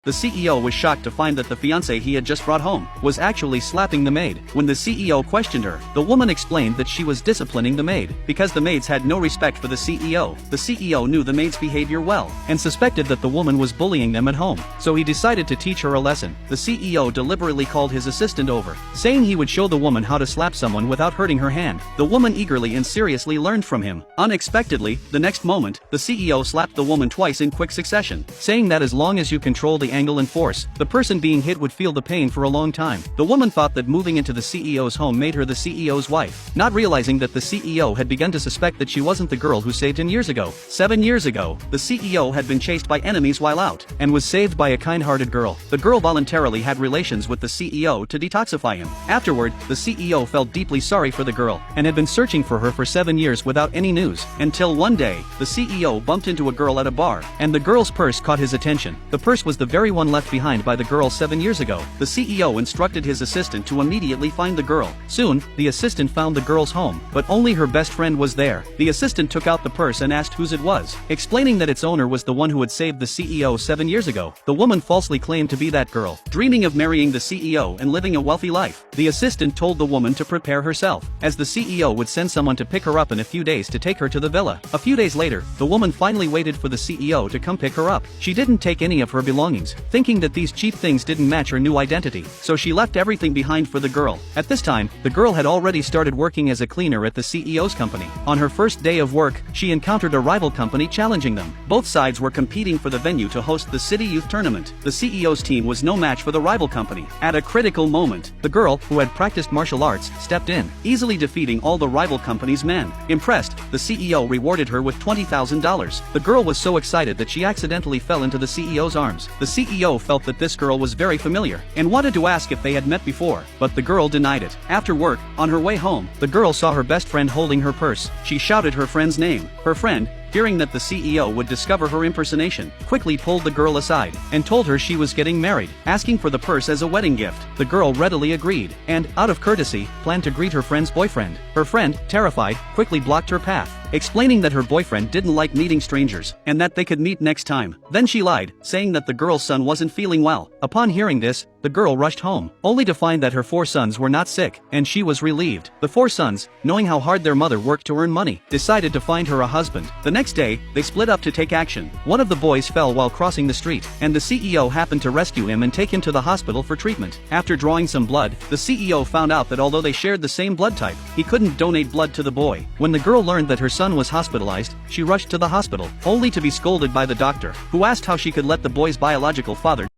The CEO was shocked to find that the fiancé he had just brought home was actually slapping the maid. When the CEO questioned her, the woman explained that she was disciplining the maid because the maids had no respect for the CEO. The CEO knew the maid's behavior well and suspected that the woman was bullying them at home, so he decided to teach her a lesson. The CEO deliberately called his assistant over, saying he would show the woman how to slap someone without hurting her hand. The woman eagerly and seriously learned from him. Unexpectedly, the next moment, the CEO slapped the woman twice in quick succession, saying that as long as you control the angle and force, the person being hit would feel the pain for a long time. The woman thought that moving into the CEO's home made her the CEO's wife, not realizing that the CEO had begun to suspect that she wasn't the girl who saved him years ago. 7 years ago, the CEO had been chased by enemies while out, and was saved by a kind-hearted girl. The girl voluntarily had relations with the CEO to detoxify him. Afterward, the CEO felt deeply sorry for the girl, and had been searching for her for 7 years without any news, until one day, the CEO bumped into a girl at a bar, and the girl's purse caught his attention. The purse was the very one left behind by the girl 7 years ago. The CEO instructed his assistant to immediately find the girl. Soon, the assistant found the girl's home, but only her best friend was there. The assistant took out the purse and asked whose it was, explaining that its owner was the one who had saved the CEO 7 years ago. The woman falsely claimed to be that girl, dreaming of marrying the CEO and living a wealthy life. The assistant told the woman to prepare herself, as the CEO would send someone to pick her up in a few days to take her to the villa. A few days later, the woman finally waited for the CEO to come pick her up. She didn't take any of her belongings, thinking that these cheap things didn't match her new identity, so she left everything behind for the girl. At this time, the girl had already started working as a cleaner at the CEO's company. On her first day of work, she encountered a rival company challenging them. Both sides were competing for the venue to host the City Youth Tournament. The CEO's team was no match for the rival company. At a critical moment, the girl, who had practiced martial arts, stepped in, easily defeating all the rival company's men. Impressed, the CEO rewarded her with $20,000. The girl was so excited that she accidentally fell into the CEO's arms. The CEO felt that this girl was very familiar, and wanted to ask if they had met before, but the girl denied it. After work, on her way home, the girl saw her best friend holding her purse. She shouted her friend's name. Her friend, fearing that the CEO would discover her impersonation, quickly pulled the girl aside, and told her she was getting married, asking for the purse as a wedding gift. The girl readily agreed, and, out of courtesy, planned to greet her friend's boyfriend. Her friend, terrified, quickly blocked her path, explaining that her boyfriend didn't like meeting strangers, and that they could meet next time. Then she lied, saying that the girl's son wasn't feeling well. Upon hearing this, the girl rushed home, only to find that her 4 sons were not sick, and she was relieved. The 4 sons, knowing how hard their mother worked to earn money, decided to find her a husband. The next day, they split up to take action. One of the boys fell while crossing the street, and the CEO happened to rescue him and take him to the hospital for treatment. After drawing some blood, the CEO found out that although they shared the same blood type, he couldn't donate blood to the boy. When the girl learned that her son was hospitalized, she rushed to the hospital, only to be scolded by the doctor, who asked how she could let the boy's biological father